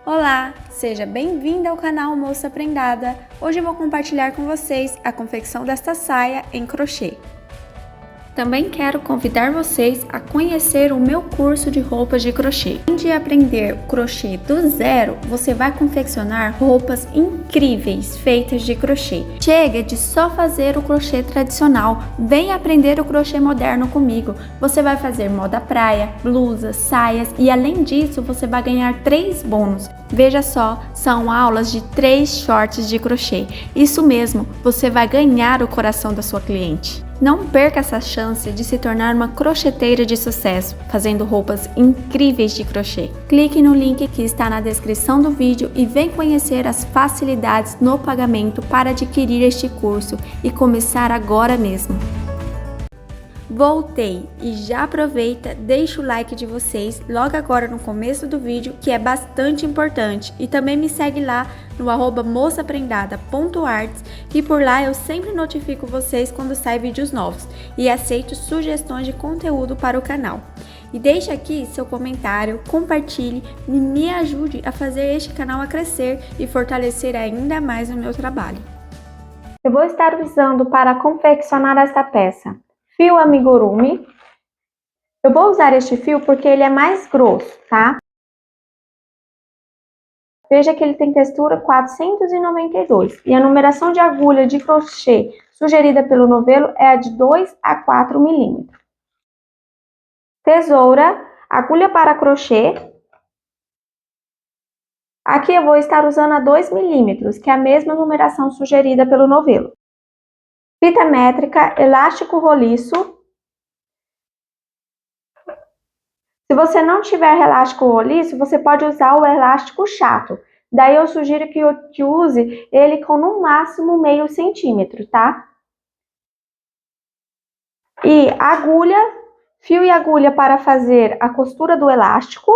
Olá, seja bem-vinda ao canal Moça Prendada. Hoje eu vou compartilhar com vocês a confecção desta saia em crochê. Também quero convidar vocês a conhecer o meu curso de roupas de crochê. Além de aprender o crochê do zero, você vai confeccionar roupas incríveis feitas de crochê. Chega de só fazer o crochê tradicional, vem aprender o crochê moderno comigo. Você vai fazer moda praia, blusas, saias e além disso você vai ganhar 3 bônus. Veja só, são aulas de 3 shorts de crochê. Isso mesmo, você vai ganhar o coração da sua cliente. Não perca essa chance de se tornar uma crocheteira de sucesso, fazendo roupas incríveis de crochê. Clique no link que está na descrição do vídeo e vem conhecer as facilidades no pagamento para adquirir este curso e começar agora mesmo. Voltei e já aproveita, deixa o like de vocês logo agora no começo do vídeo, que é bastante importante, e também me segue lá no @moçaprendada.arts, que por lá eu sempre notifico vocês quando saem vídeos novos e aceito sugestões de conteúdo para o canal. E deixe aqui seu comentário, compartilhe e me ajude a fazer este canal a crescer e fortalecer ainda mais o meu trabalho. Eu vou estar usando para confeccionar esta peça fio amigurumi. Eu vou usar este fio porque ele é mais grosso, tá? Veja que ele tem textura 492 e a numeração de agulha de crochê sugerida pelo novelo é a de 2 a 4 milímetros. Tesoura, agulha para crochê. Aqui eu vou estar usando a 2 milímetros, que é a mesma numeração sugerida pelo novelo. Fita métrica, elástico roliço. Se você não tiver elástico roliço, você pode usar o elástico chato. Daí eu sugiro que use ele com no máximo meio centímetro, tá? E agulha, fio e agulha para fazer a costura do elástico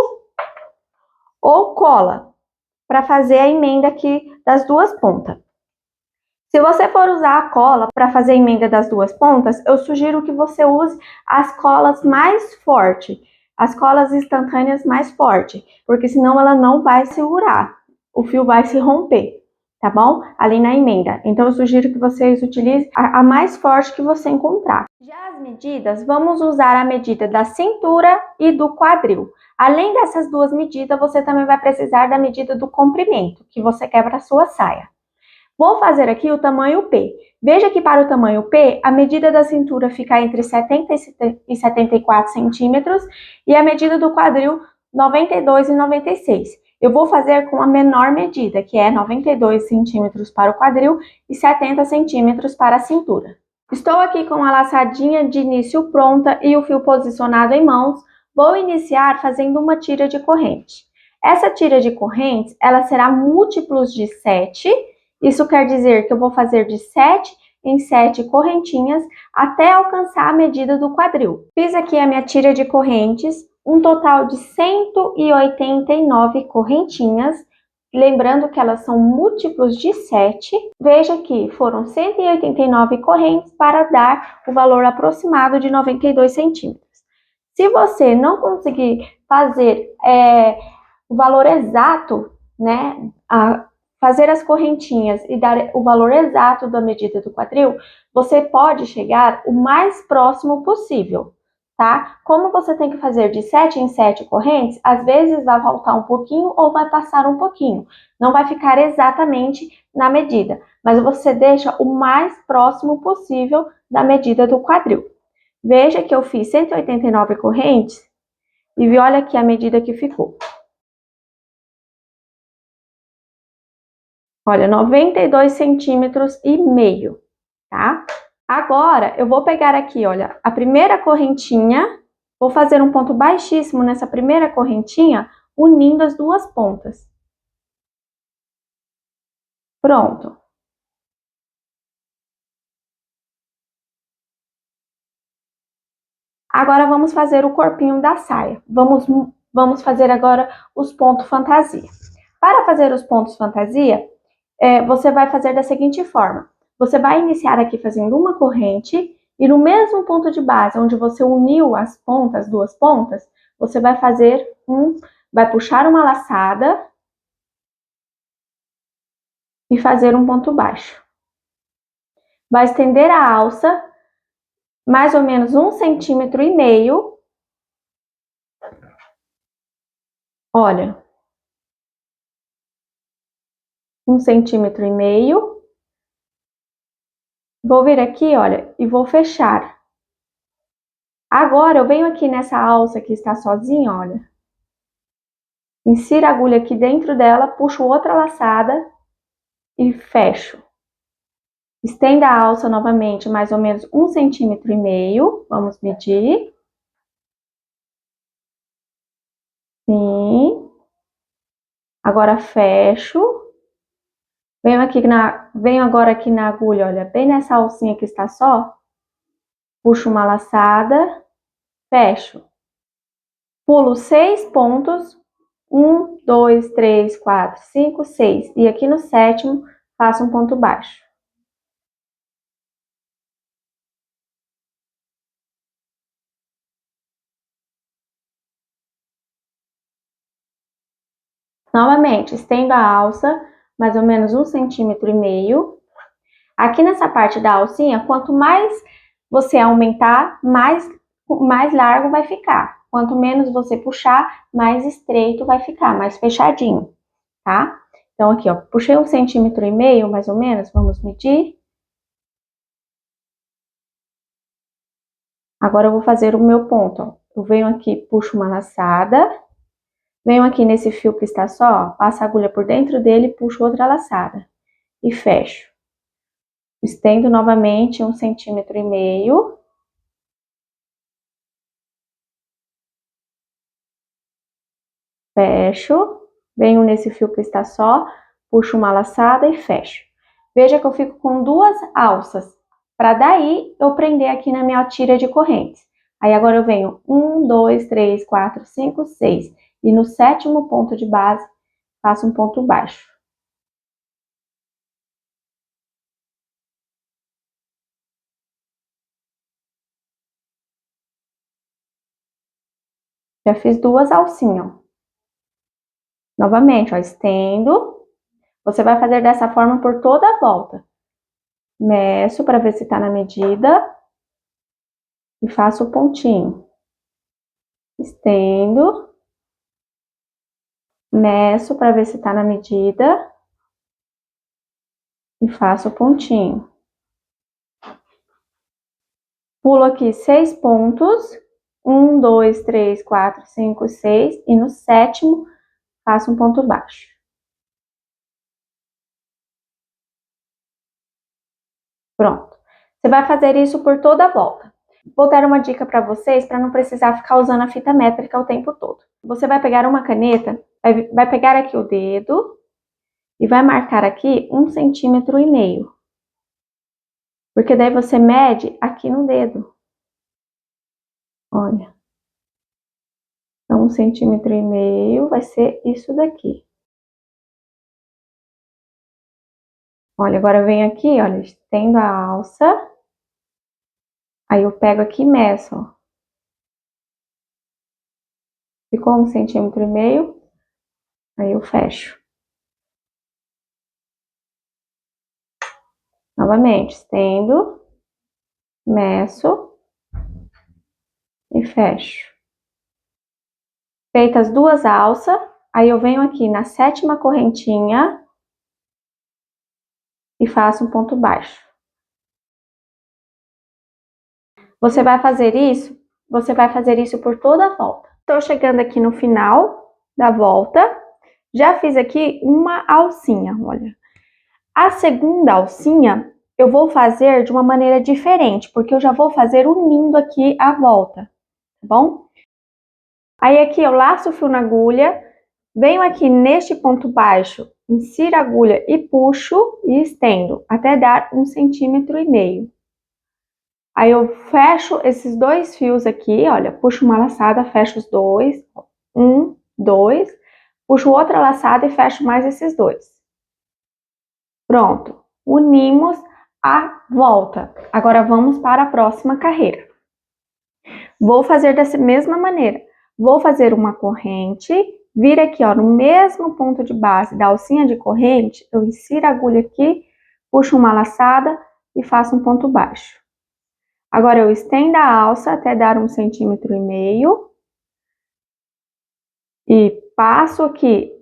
ou cola para fazer a emenda aqui das duas pontas. Se você for usar a cola para fazer a emenda das duas pontas, eu sugiro que você use as colas mais fortes, as colas instantâneas mais fortes, porque senão ela não vai segurar, o fio vai se romper, tá bom? Ali na emenda. Então eu sugiro que vocês utilizem a mais forte que você encontrar. Já as medidas, vamos usar a medida da cintura e do quadril. Além dessas duas medidas, você também vai precisar da medida do comprimento que você quer para a sua saia. Vou fazer aqui o tamanho P. Veja que para o tamanho P, a medida da cintura fica entre 70 e 74 centímetros e a medida do quadril 92 e 96. Eu vou fazer com a menor medida, que é 92 centímetros para o quadril e 70 centímetros para a cintura. Estou aqui com a laçadinha de início pronta e o fio posicionado em mãos. Vou iniciar fazendo uma tira de corrente. Essa tira de correntes, ela será múltiplos de 7. Isso quer dizer que eu vou fazer de 7 em 7 correntinhas até alcançar a medida do quadril. Fiz aqui a minha tira de correntes, um total de 189 correntinhas, lembrando que elas são múltiplos de 7. Veja que foram 189 correntes para dar o valor aproximado de 92 centímetros. Se você não conseguir fazer o valor exato, né, fazer as correntinhas e dar o valor exato da medida do quadril, você pode chegar o mais próximo possível, tá? Como você tem que fazer de 7 em 7 correntes, às vezes vai faltar um pouquinho ou vai passar um pouquinho. Não vai ficar exatamente na medida, mas você deixa o mais próximo possível da medida do quadril. Veja que eu fiz 189 correntes e olha aqui a medida que ficou. Olha, 92 centímetros e meio, tá? Agora, eu vou pegar aqui, olha, a primeira correntinha, vou fazer um ponto baixíssimo nessa primeira correntinha, unindo as duas pontas. Pronto. Agora, vamos fazer o corpinho da saia. Vamos fazer agora os pontos fantasia. Para fazer os pontos fantasia, você vai fazer da seguinte forma. Você vai iniciar aqui fazendo uma corrente e no mesmo ponto de base, onde você uniu as pontas, duas pontas, você vai fazer vai puxar uma laçada e fazer um ponto baixo. Vai estender a alça mais ou menos 1,5 cm. Olha, 1,5 cm. Vou vir aqui, olha, e vou fechar. Agora, eu venho aqui nessa alça que está sozinha, olha. Insiro a agulha aqui dentro dela, puxo outra laçada e fecho. Estenda a alça novamente, mais ou menos 1,5 cm. Vamos medir. Sim. Agora fecho. Venho agora aqui na agulha, olha, bem nessa alcinha que está só. Puxo uma laçada, fecho. Pulo 6 pontos. 1, 2, 3, 4, 5, 6. E aqui no sétimo, faço um ponto baixo. Novamente, estendo a alça, mais ou menos 1,5 cm. Aqui nessa parte da alcinha, quanto mais você aumentar, mais largo vai ficar. Quanto menos você puxar, mais estreito vai ficar, mais fechadinho, tá? Então, aqui, ó, puxei 1,5 cm, mais ou menos, vamos medir. Agora, eu vou fazer o meu ponto, ó. Eu venho aqui, puxo uma laçada. Venho aqui nesse fio que está só, passo a agulha por dentro dele e puxo outra laçada. E fecho. Estendo novamente 1,5 cm. Fecho. Venho nesse fio que está só, puxo uma laçada e fecho. Veja que eu fico com duas alças. Para daí eu prender aqui na minha tira de correntes. Aí agora eu venho 1, 2, 3, 4, 5, 6. E no sétimo ponto de base, faço um ponto baixo. Já fiz duas alcinhas. Novamente, ó, estendo. Você vai fazer dessa forma por toda a volta. Meço para ver se tá na medida. E faço o pontinho. Estendo. Meço para ver se tá na medida. E faço o pontinho. Pulo aqui 6 pontos. 1, 2, 3, 4, 5, 6. E no sétimo, faço um ponto baixo. Pronto. Você vai fazer isso por toda a volta. Vou dar uma dica para vocês para não precisar ficar usando a fita métrica o tempo todo. Você vai pegar uma caneta, vai pegar aqui o dedo e vai marcar aqui 1,5 cm. Porque daí você mede aqui no dedo. Olha. Então, 1,5 cm vai ser isso daqui. Olha, agora eu venho aqui, olha, estendo a alça. Aí eu pego aqui e meço, ó. Ficou 1,5 cm. Aí eu fecho. Novamente, estendo, meço e fecho. Feitas as duas alças, aí eu venho aqui na sétima correntinha e faço um ponto baixo. Você vai fazer isso por toda a volta. Estou chegando aqui no final da volta, já fiz aqui uma alcinha, olha. A segunda alcinha eu vou fazer de uma maneira diferente, porque eu já vou fazer unindo aqui a volta, tá bom? Aí aqui eu laço o fio na agulha, venho aqui neste ponto baixo, insiro a agulha e puxo e estendo até dar 1,5 cm. Aí eu fecho esses dois fios aqui, olha, puxo uma laçada, fecho os dois, 1, 2, puxo outra laçada e fecho mais esses dois. Pronto, unimos a volta. Agora vamos para a próxima carreira. Vou fazer dessa mesma maneira. Vou fazer uma corrente vira aqui, ó, no mesmo ponto de base da alcinha de corrente, eu insiro a agulha aqui, puxo uma laçada e faço um ponto baixo. Agora, eu estendo a alça até dar 1,5 centímetros e passo aqui,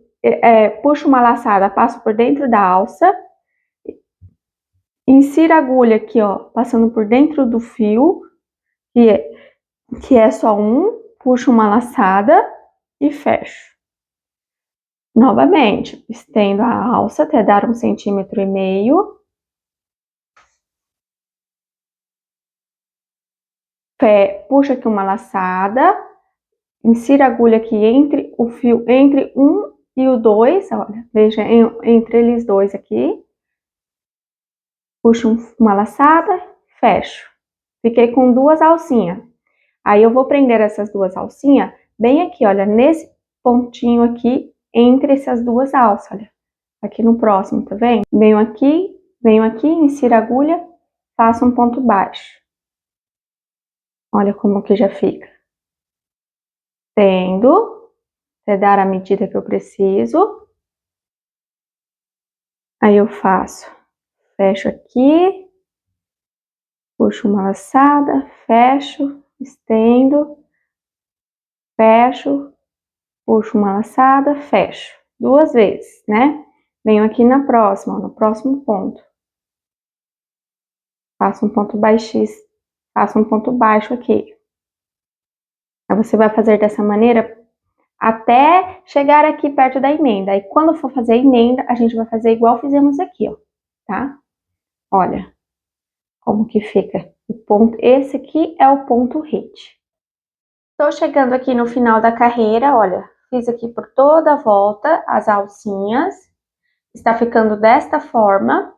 puxo uma laçada, passo por dentro da alça, insiro a agulha aqui, ó, passando por dentro do fio, que é só um, puxo uma laçada e fecho. Novamente, estendo a alça até dar 1,5 centímetros. Puxo aqui uma laçada, insiro a agulha aqui entre o fio, entre um e o 2, olha, veja, entre eles dois aqui. Puxo uma laçada, fecho. Fiquei com 2 alcinhas. Aí eu vou prender essas 2 alcinhas bem aqui, olha, nesse pontinho aqui, entre essas 2 alças, olha. Aqui no próximo, tá vendo? Venho aqui, insiro a agulha, faço um ponto baixo. Olha como que já fica. Tendo, até dar a medida que eu preciso. Aí eu faço, fecho aqui, puxo uma laçada, fecho, estendo, fecho, puxo uma laçada, fecho. 2 vezes, né? Venho aqui na próxima, ó, no próximo ponto. Faço um ponto baixíssimo, faço um ponto baixo aqui. Aí você vai fazer dessa maneira até chegar aqui perto da emenda. Aí quando for fazer a emenda, a gente vai fazer igual fizemos aqui, ó, tá? Olha como que fica o ponto. Esse aqui é o ponto hit. Tô chegando aqui no final da carreira, olha, fiz aqui por toda a volta as alcinhas. Está ficando desta forma.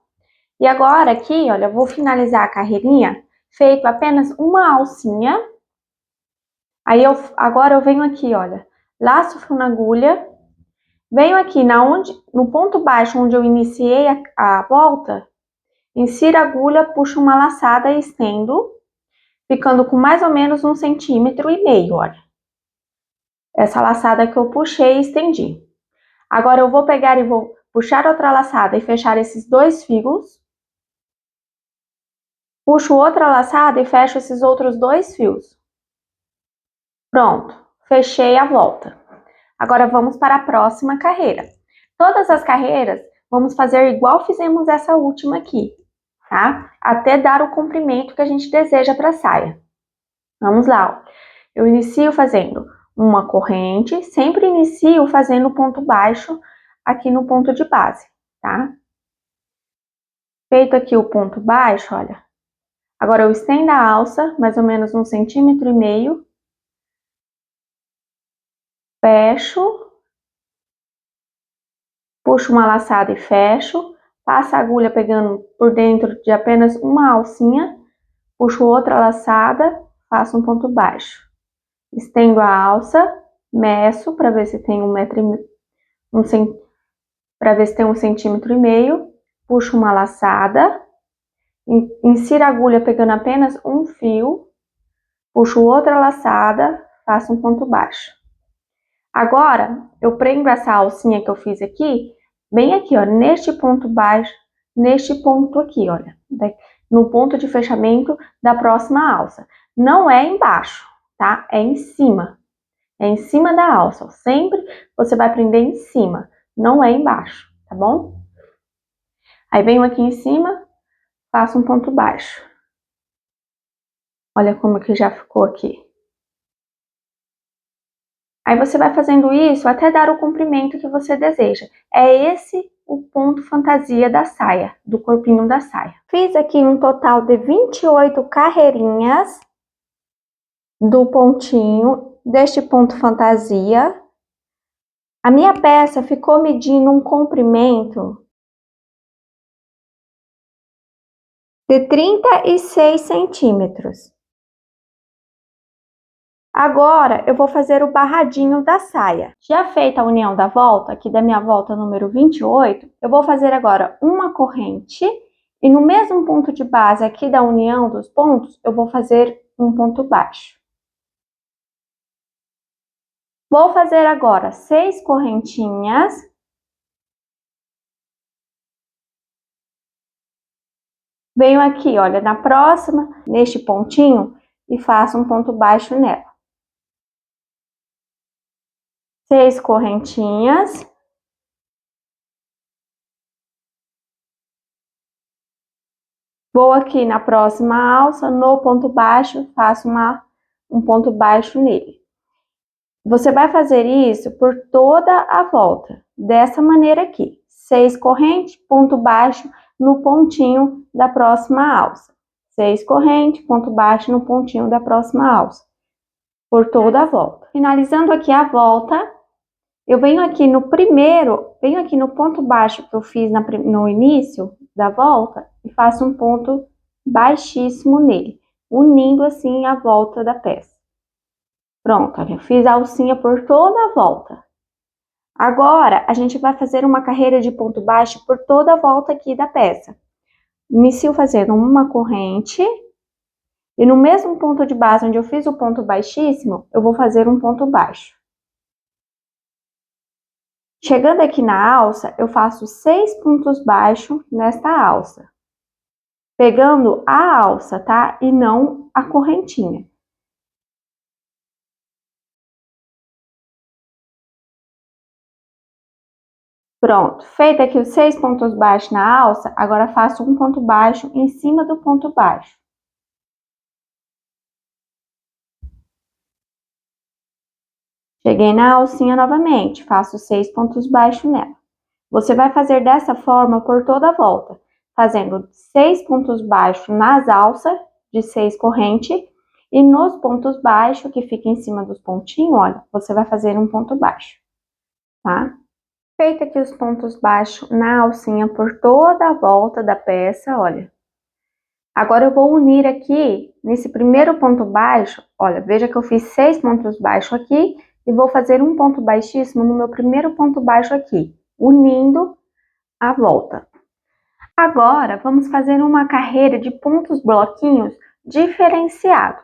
E agora aqui, olha, eu vou finalizar a carreirinha feito apenas uma alcinha. Aí agora eu venho aqui, olha, laço o fio na agulha, venho aqui no ponto baixo onde eu iniciei a volta, insiro a agulha, puxo uma laçada e estendo, ficando com mais ou menos 1,5 centímetros, olha. Essa laçada que eu puxei e estendi. Agora eu vou pegar e vou puxar outra laçada e fechar esses 2 fios. Puxo outra laçada e fecho esses outros 2 fios. Pronto, fechei a volta. Agora vamos para a próxima carreira. Todas as carreiras vamos fazer igual fizemos essa última aqui, tá? Até dar o comprimento que a gente deseja para a saia. Vamos lá, ó. Eu inicio fazendo uma corrente, sempre inicio fazendo ponto baixo aqui no ponto de base, tá? Feito aqui o ponto baixo, olha. Agora eu estendo a alça, mais ou menos 1,5 centímetros. Fecho. Puxo uma laçada e fecho. Passo a agulha pegando por dentro de apenas uma alcinha. Puxo outra laçada, faço um ponto baixo. Estendo a alça, meço para ver se tem 1,5 centímetros. Puxo uma laçada, insiro a agulha pegando apenas um fio, puxo outra laçada, faço um ponto baixo. Agora, eu prendo essa alcinha que eu fiz aqui, bem aqui, ó, neste ponto baixo, neste ponto aqui, olha, no ponto de fechamento da próxima alça. Não é embaixo, tá? É em cima. É em cima da alça, ó. Sempre você vai prender em cima, não é embaixo, tá bom? Aí venho aqui em cima, faço um ponto baixo. Olha como que já ficou aqui. Aí você vai fazendo isso até dar o comprimento que você deseja. É esse o ponto fantasia da saia, do corpinho da saia. Fiz aqui um total de 28 carreirinhas do pontinho, deste ponto fantasia. A minha peça ficou medindo um comprimento de 36 centímetros. Agora, eu vou fazer o barradinho da saia. Já feita a união da volta, aqui da minha volta número 28, eu vou fazer agora uma corrente e no mesmo ponto de base aqui da união dos pontos, eu vou fazer um ponto baixo. Vou fazer agora 6 correntinhas. Venho aqui, olha, na próxima, neste pontinho, e faço um ponto baixo nela. 6 correntinhas. Vou aqui na próxima alça, no ponto baixo, faço um ponto baixo nele. Você vai fazer isso por toda a volta, dessa maneira aqui. 6 correntes, ponto baixo no pontinho da próxima alça. 6 correntes, ponto baixo no pontinho da próxima alça. Por toda a volta. Finalizando aqui a volta, eu venho aqui no ponto baixo que eu fiz no início da volta e faço um ponto baixíssimo nele, unindo assim a volta da peça. Pronto, olha, eu fiz a alcinha por toda a volta. Agora, a gente vai fazer uma carreira de ponto baixo por toda a volta aqui da peça. Inicio fazendo uma corrente. E no mesmo ponto de base onde eu fiz o ponto baixíssimo, eu vou fazer um ponto baixo. Chegando aqui na alça, eu faço 6 pontos baixos nesta alça. Pegando a alça, tá? E não a correntinha. Pronto, feito aqui os 6 pontos baixos na alça, agora faço um ponto baixo em cima do ponto baixo. Cheguei na alcinha novamente, faço 6 pontos baixos nela. Você vai fazer dessa forma por toda a volta, fazendo 6 pontos baixos nas alças de 6 correntes e nos pontos baixos que fica em cima dos pontinhos, olha, você vai fazer um ponto baixo, tá? Feito aqui os pontos baixos na alcinha por toda a volta da peça, olha. Agora eu vou unir aqui, nesse primeiro ponto baixo, olha, veja que eu fiz 6 pontos baixos aqui e vou fazer um ponto baixíssimo no meu primeiro ponto baixo aqui, unindo a volta. Agora, vamos fazer uma carreira de pontos bloquinhos diferenciado.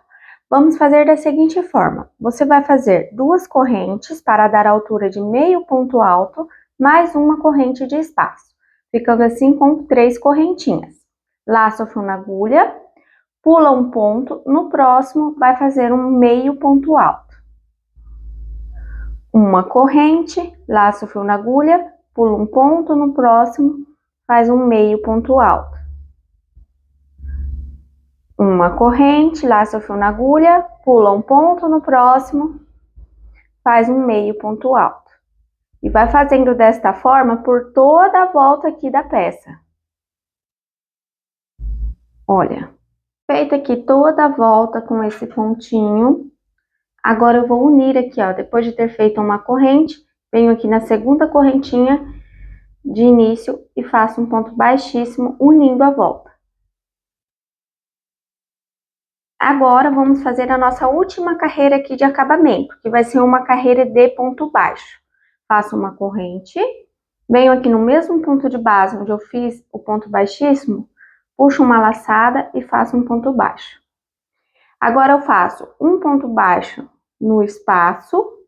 Vamos fazer da seguinte forma, você vai fazer 2 correntes para dar a altura de meio ponto alto, mais uma corrente de espaço, ficando assim com 3 correntinhas. Laça o fio na agulha, pula um ponto, no próximo vai fazer um meio ponto alto. Uma corrente, laça o fio na agulha, pula um ponto, no próximo faz um meio ponto alto. Uma corrente, laça o fio na agulha, pula um ponto, no próximo faz um meio ponto alto. E vai fazendo desta forma por toda a volta aqui da peça. Olha, feita aqui toda a volta com esse pontinho, agora eu vou unir aqui, ó, depois de ter feito uma corrente, venho aqui na segunda correntinha de início e faço um ponto baixíssimo unindo a volta. Agora vamos fazer a nossa última carreira aqui de acabamento, que vai ser uma carreira de ponto baixo. Faço uma corrente, venho aqui no mesmo ponto de base onde eu fiz o ponto baixíssimo, puxo uma laçada e faço um ponto baixo. Agora eu faço um ponto baixo no espaço,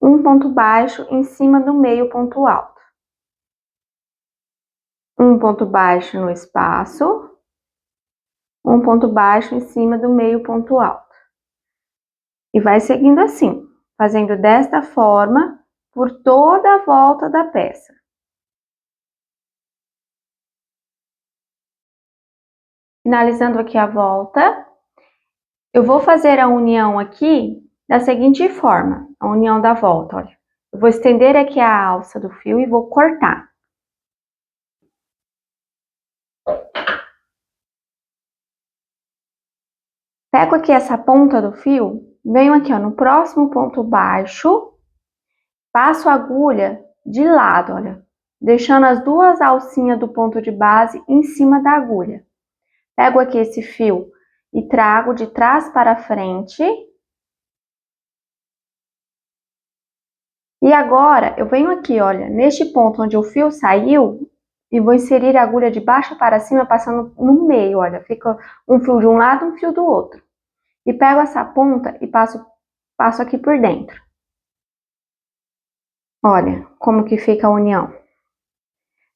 um ponto baixo em cima do meio ponto alto. Um ponto baixo no espaço, um ponto baixo em cima do meio ponto alto. E vai seguindo assim, fazendo desta forma por toda a volta da peça. Finalizando aqui a volta, eu vou fazer a união aqui da seguinte forma, a união da volta, olha. Eu vou estender aqui a alça do fio e vou cortar. Pego aqui essa ponta do fio, venho aqui, ó, no próximo ponto baixo, passo a agulha de lado, olha, deixando as 2 alcinhas do ponto de base em cima da agulha. Pego aqui esse fio e trago de trás para frente. E agora, eu venho aqui, olha, neste ponto onde o fio saiu, e vou inserir a agulha de baixo para cima, passando no meio, olha, fica um fio de um lado, um fio do outro. E pego essa ponta e passo passo aqui por dentro. Olha como que fica a união.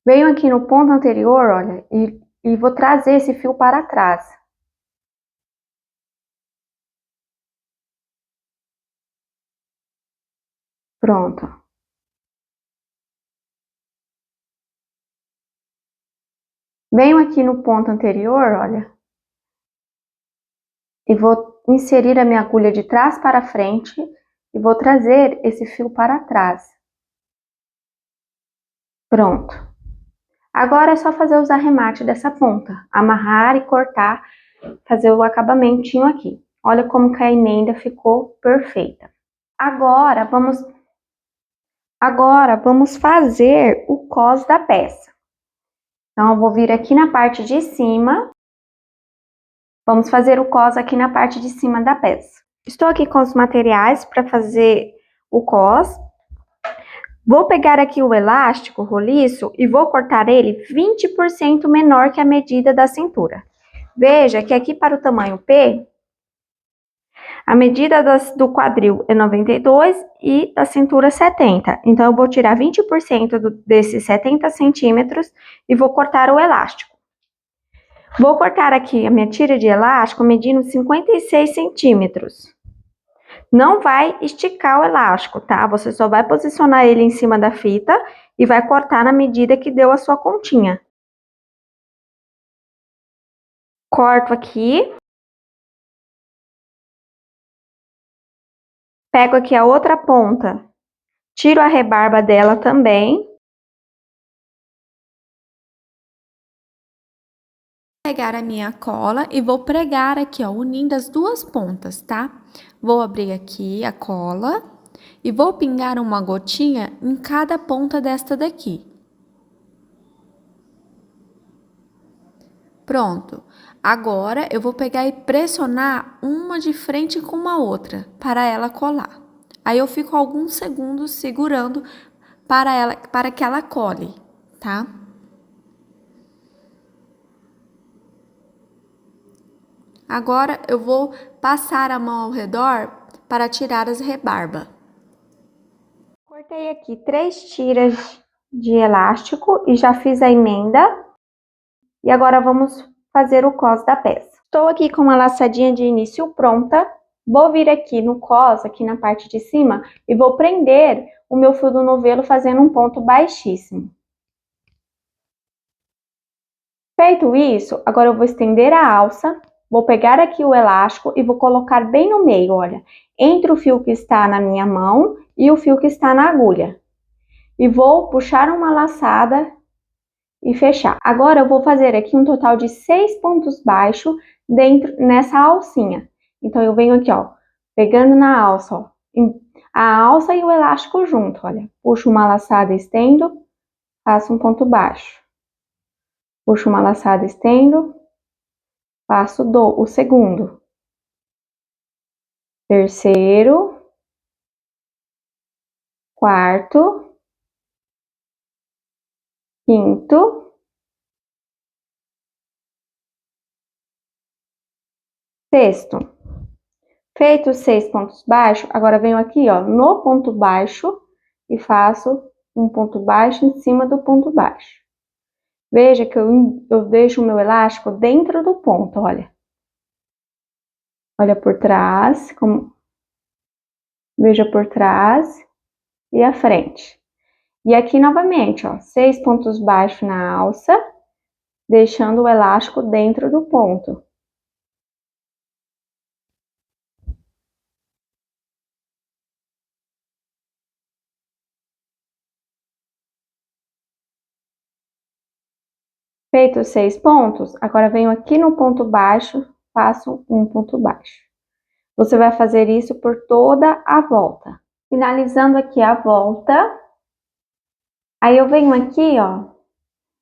Venho aqui no ponto anterior, olha, e vou trazer esse fio para trás. Pronto. Venho aqui no ponto anterior, olha, e vou inserir a minha agulha de trás para frente e vou trazer esse fio para trás. Pronto. Agora é só fazer os arremates dessa ponta, amarrar e cortar, fazer o acabamentinho aqui. Olha como que a emenda ficou perfeita. Agora vamos fazer o cos da peça. Então, eu vou vir aqui na parte de cima. Vamos fazer o cos aqui na parte de cima da peça. Estou aqui com os materiais para fazer o cos. Vou pegar aqui o elástico roliço e vou cortar ele 20% menor que a medida da cintura. Veja que aqui para o tamanho P, a medida do quadril é 92 e da cintura 70. Então, eu vou tirar 20% desses 70 centímetros e vou cortar o elástico. Vou cortar aqui a minha tira de elástico medindo 56 centímetros. Não vai esticar o elástico, tá? Você só vai posicionar ele em cima da fita e vai cortar na medida que deu a sua continha. Corto aqui. Pego aqui a outra ponta. Tiro a rebarba dela também. Vou pegar a minha cola e vou pregar aqui, ó, unindo as duas pontas, tá? Vou abrir aqui a cola e vou pingar uma gotinha em cada ponta desta daqui. Pronto. Agora, eu vou pegar e pressionar uma de frente com a outra, para ela colar. Aí, eu fico alguns segundos segurando para que ela cole, tá? Agora, eu vou passar a mão ao redor para tirar as rebarbas. Cortei aqui 3 tiras de elástico e já fiz a emenda. E agora vamos fazer o cos da peça. Estou aqui com uma laçadinha de início pronta. Vou vir aqui no cos, aqui na parte de cima, e vou prender o meu fio do novelo fazendo um ponto baixíssimo. Feito isso, agora eu vou estender a alça, vou pegar aqui o elástico e vou colocar bem no meio, olha, entre o fio que está na minha mão e o fio que está na agulha. E vou puxar uma laçada e fechar. Agora eu vou fazer aqui um total de 6 pontos baixos nessa alcinha. Então, eu venho aqui, ó, pegando na alça, ó, a alça e o elástico junto, olha. Puxo uma laçada, estendo, faço um ponto baixo. Puxo uma laçada, estendo, faço o segundo. Terceiro. Quarto. Quinto. Sexto. Feito os 6 pontos baixos, agora venho aqui, ó, no ponto baixo e faço um ponto baixo em cima do ponto baixo. Veja que eu deixo o meu elástico dentro do ponto, olha. Olha por trás, veja por trás e a frente. E aqui novamente, ó, 6 pontos baixos na alça, deixando o elástico dentro do ponto. Feito os 6 pontos, agora venho aqui no ponto baixo, faço um ponto baixo. Você vai fazer isso por toda a volta. Finalizando aqui a volta, aí eu venho aqui, ó,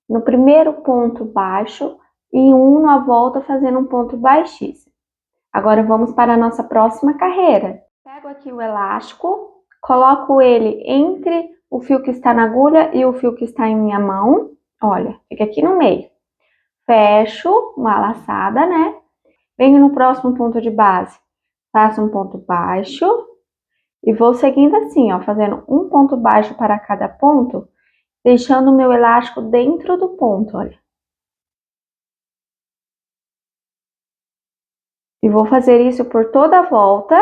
no primeiro ponto baixo e uno a volta fazendo um ponto baixíssimo. Agora vamos para a nossa próxima carreira. Pego aqui o elástico, coloco ele entre o fio que está na agulha e o fio que está em minha mão. Olha, fica aqui no meio. Fecho uma laçada, né? Venho no próximo ponto de base, faço um ponto baixo, E vou seguindo assim, ó, fazendo um ponto baixo para cada ponto, deixando o meu elástico dentro do ponto, olha. E vou fazer isso por toda a volta.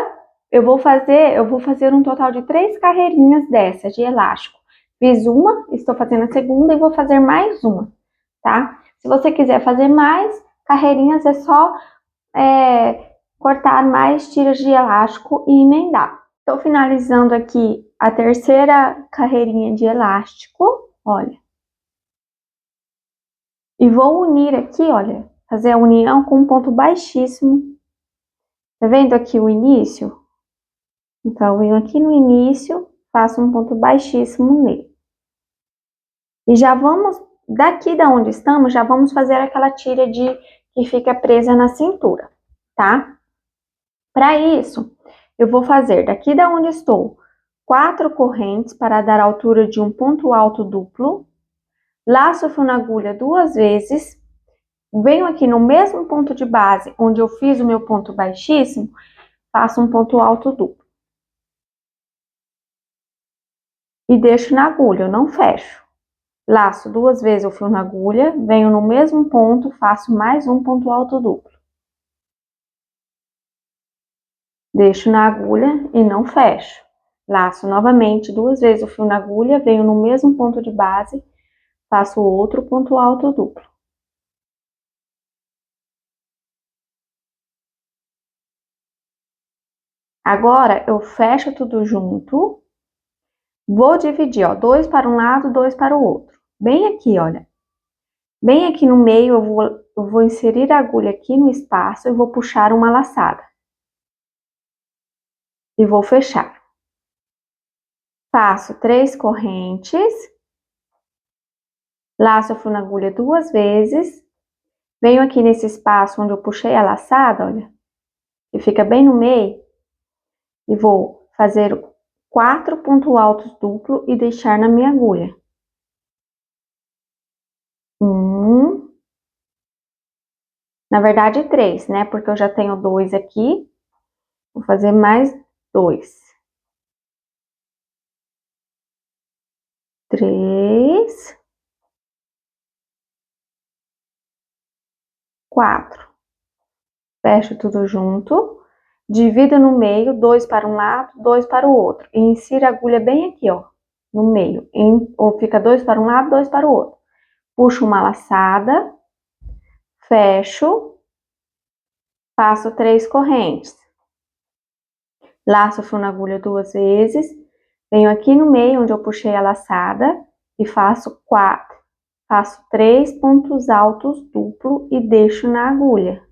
Eu vou fazer um total de 3 carreirinhas dessas de elástico. Fiz uma, estou fazendo a segunda e vou fazer mais uma, tá? Se você quiser fazer mais carreirinhas, é só cortar mais tiras de elástico e emendar. Estou finalizando aqui a terceira carreirinha de elástico, olha. E vou unir aqui, olha, fazer a união com um ponto baixíssimo. Tá vendo aqui o início? Então, eu venho aqui no início, faço um ponto baixíssimo nele. E já vamos, daqui da onde estamos, já vamos fazer aquela tira que fica presa na cintura, tá? Para isso, eu vou fazer daqui da onde estou 4 correntes para dar a altura de um ponto alto duplo, laço o fio na agulha 2 vezes, venho aqui no mesmo ponto de base onde eu fiz o meu ponto baixíssimo, faço um ponto alto duplo. E deixo na agulha, eu não fecho. Laço 2 vezes o fio na agulha, venho no mesmo ponto, faço mais um ponto alto duplo. Deixo na agulha e não fecho. Laço novamente 2 vezes o fio na agulha, venho no mesmo ponto de base, faço outro ponto alto duplo. Agora, eu fecho tudo junto, vou dividir, ó, 2 para um lado, 2 para o outro. Bem aqui, olha. Bem aqui no meio, eu vou inserir a agulha aqui no espaço e vou puxar uma laçada. E vou fechar. Faço 3 correntes, laço o fio na agulha 2 vezes, venho aqui nesse espaço onde eu puxei a laçada, olha, que fica bem no meio, e vou fazer 4 pontos altos duplo e deixar na minha agulha. Na verdade 3, né? Porque eu já tenho 2 aqui, vou fazer mais 2. 3, 4. Fecho tudo junto, divido no meio, 2 para um lado, 2 para o outro. E insiro a agulha bem aqui, ó, no meio. Ou fica 2 para um lado, 2 para o outro. Puxo uma laçada, fecho, faço 3 correntes. Laço o fio na agulha 2 vezes, venho aqui no meio onde eu puxei a laçada e faço 4. Faço 3 pontos altos duplo e deixo na agulha.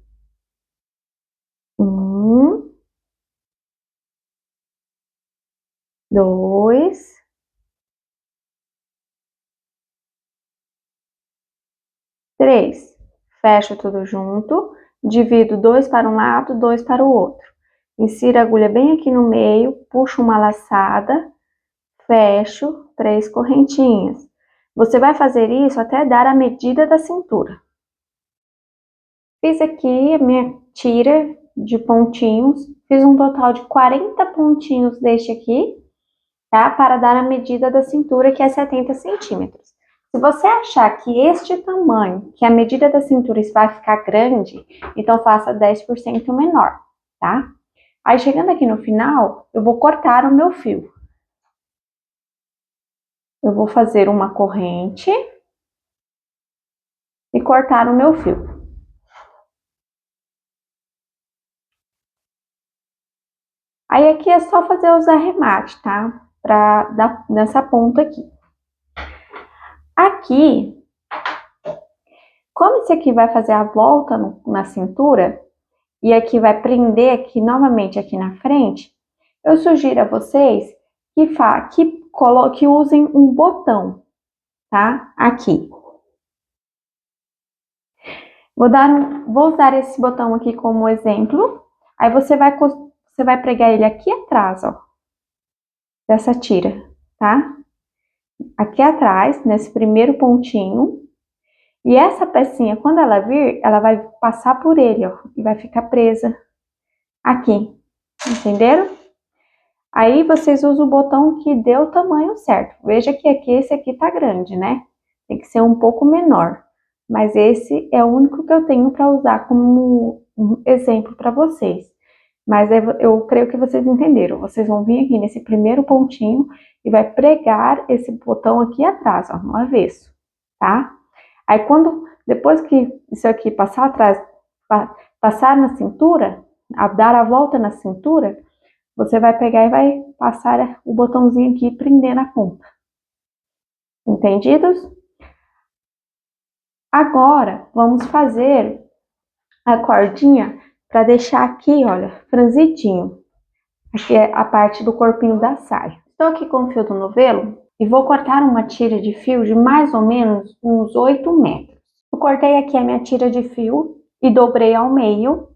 1, 2, 3. Fecho tudo junto, divido 2 para um lado, 2 para o outro. Insiro a agulha bem aqui no meio, puxo uma laçada, fecho 3 correntinhas. Você vai fazer isso até dar a medida da cintura. Fiz aqui a minha tira de pontinhos, fiz um total de 40 pontinhos deste aqui, tá? Para dar a medida da cintura, que é 70 centímetros. Se você achar que este tamanho, que a medida da cintura vai ficar grande, então faça 10% menor, tá? Aí, chegando aqui no final, eu vou cortar o meu fio. Eu vou fazer uma corrente e cortar o meu fio. Aí, aqui é só fazer os arremates, tá? Pra dar nessa ponta aqui. Aqui, como esse aqui vai fazer a volta na cintura, e aqui vai prender aqui novamente aqui na frente, eu sugiro a vocês que usem um botão, tá? Aqui. Vou usar esse botão aqui como exemplo. Aí você vai pregar ele aqui atrás, ó, dessa tira, tá? Aqui atrás, nesse primeiro pontinho. E essa pecinha, quando ela vir, ela vai passar por ele, ó, e vai ficar presa aqui, entenderam? Aí vocês usam o botão que deu o tamanho certo. Veja que aqui, esse aqui tá grande, né? Tem que ser um pouco menor. Mas esse é o único que eu tenho para usar como um exemplo para vocês. Mas eu creio que vocês entenderam. Vocês vão vir aqui nesse primeiro pontinho e vai pregar esse botão aqui atrás, ó, no avesso, tá? Aí depois que isso aqui passar atrás, passar na cintura, dar a volta na cintura, você vai pegar e vai passar o botãozinho aqui e prender na ponta. Entendidos? Agora, vamos fazer a cordinha para deixar aqui, olha, franzidinho. Aqui é a parte do corpinho da saia. Estou aqui com o fio do novelo e vou cortar uma tira de fio de mais ou menos uns 8 metros. Eu cortei aqui a minha tira de fio e dobrei ao meio.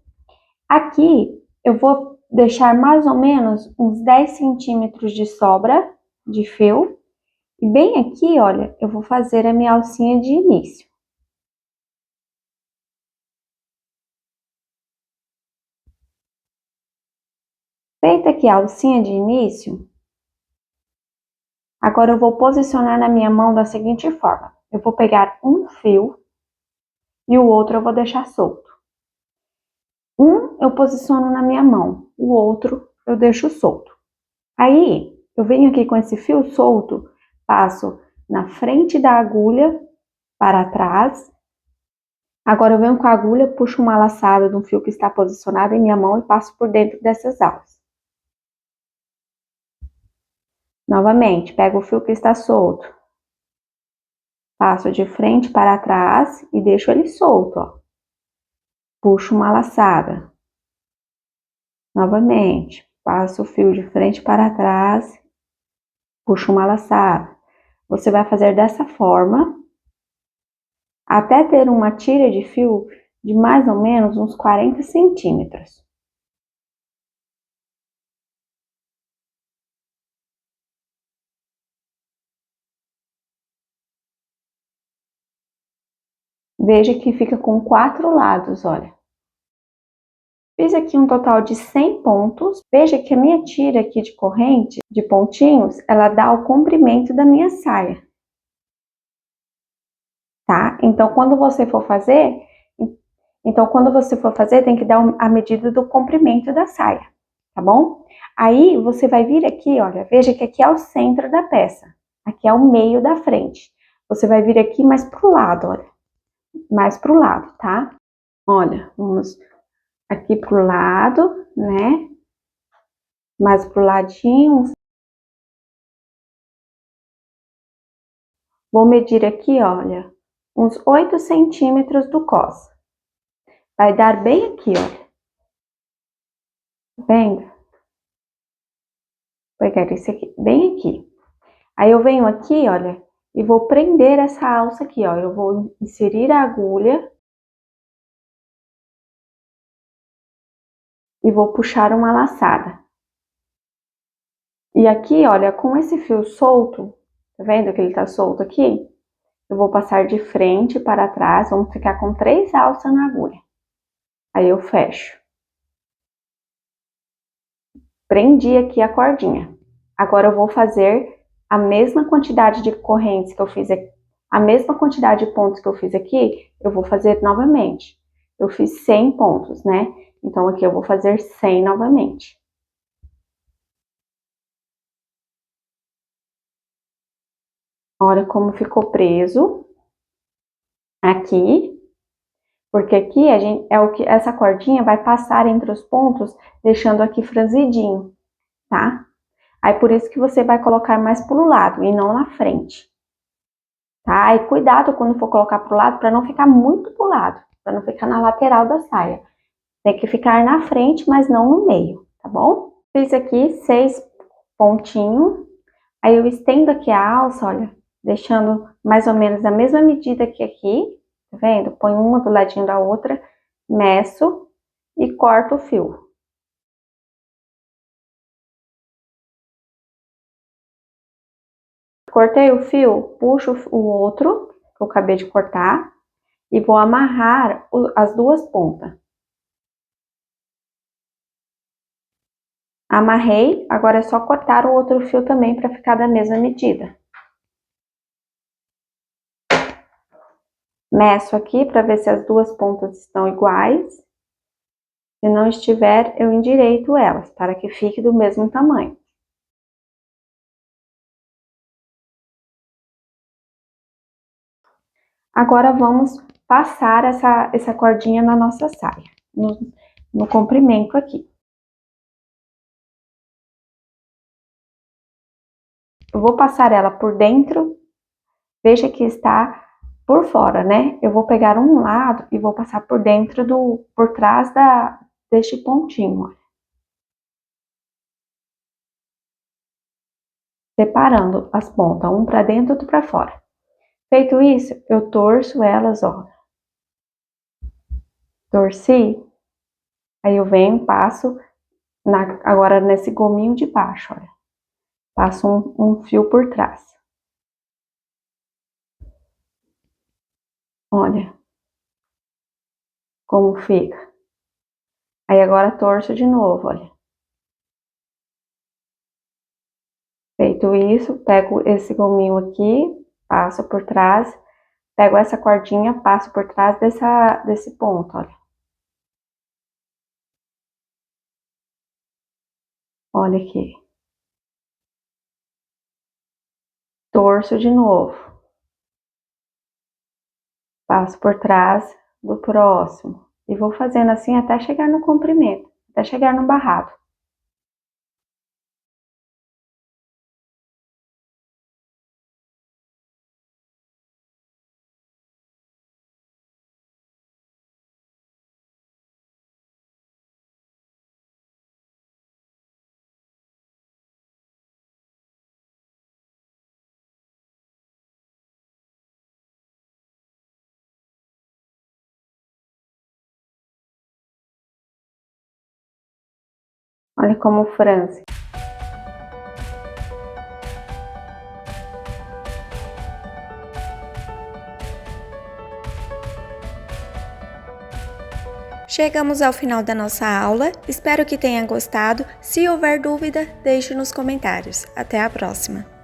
Aqui eu vou deixar mais ou menos uns 10 centímetros de sobra de fio. E bem aqui, olha, eu vou fazer a minha alcinha de início. Feita aqui a alcinha de início, agora eu vou posicionar na minha mão da seguinte forma. Eu vou pegar um fio e o outro eu vou deixar solto. Um eu posiciono na minha mão, o outro eu deixo solto. Aí, eu venho aqui com esse fio solto, passo na frente da agulha para trás. Agora eu venho com a agulha, puxo uma laçada de um fio que está posicionado em minha mão e passo por dentro dessas alças. Novamente, pego o fio que está solto, passo de frente para trás e deixo ele solto, ó. Puxo uma laçada. Novamente, passo o fio de frente para trás, puxo uma laçada. Você vai fazer dessa forma, até ter uma tira de fio de mais ou menos uns 40 centímetros. Veja que fica com 4 lados, olha. Fiz aqui um total de 100 pontos. Veja que a minha tira aqui de corrente, de pontinhos, ela dá o comprimento da minha saia. Tá? Então, quando você for fazer, tem que dar a medida do comprimento da saia, tá bom? Aí, você vai vir aqui, olha, veja que aqui é o centro da peça. Aqui é o meio da frente. Você vai vir aqui mais pro lado, olha. Mais pro lado, tá? Olha, vamos aqui pro lado, né? Mais pro ladinho. Vou medir aqui, olha, uns 8 centímetros do cos. Vai dar bem aqui, olha. Tá vendo? Vou pegar esse aqui, bem aqui. Aí eu venho aqui, olha, e vou prender essa alça aqui, ó. Eu vou inserir a agulha e vou puxar uma laçada. E aqui, olha, com esse fio solto, tá vendo que ele tá solto aqui? Eu vou passar de frente para trás, vamos ficar com 3 alças na agulha. Aí eu fecho. Prendi aqui a cordinha. Agora eu vou fazer a mesma quantidade de correntes que eu fiz aqui, a mesma quantidade de pontos que eu fiz aqui, eu vou fazer novamente. Eu fiz 100 pontos, né? Então aqui eu vou fazer 100 novamente. Olha como ficou preso aqui, porque aqui essa cordinha vai passar entre os pontos, deixando aqui franzidinho, tá? Aí por isso que você vai colocar mais pro lado e não na frente, tá? E cuidado quando for colocar pro lado para não ficar muito pro lado, para não ficar na lateral da saia. Tem que ficar na frente, mas não no meio, tá bom? Fiz aqui 6 pontinhos, aí eu estendo aqui a alça, olha, deixando mais ou menos a mesma medida que aqui, tá vendo? Põe uma do ladinho da outra, meço e corto o fio. Cortei o fio, puxo o outro, que eu acabei de cortar, e vou amarrar as duas pontas. Amarrei, agora é só cortar o outro fio também para ficar da mesma medida. Meço aqui para ver se as duas pontas estão iguais. Se não estiver, eu endireito elas, para que fique do mesmo tamanho. Agora, vamos passar essa cordinha na nossa saia, no comprimento aqui. Eu vou passar ela por dentro, veja que está por fora, né? Eu vou pegar um lado e vou passar por dentro por trás deste pontinho, ó. Separando as pontas, um para dentro e outro para fora. Feito isso, eu torço elas, ó. Torci, aí eu venho, passo agora nesse gominho de baixo, olha. Passo um fio por trás. Olha como fica. Aí agora torço de novo, olha. Feito isso, pego esse gominho aqui, passo por trás, pego essa cordinha, passo por trás desse ponto, olha. Olha aqui. Torço de novo. Passo por trás do próximo. E vou fazendo assim até chegar no comprimento, até chegar no barrado. Olha como franze. Chegamos ao final da nossa aula, espero que tenha gostado. Se houver dúvida, deixe nos comentários. Até a próxima!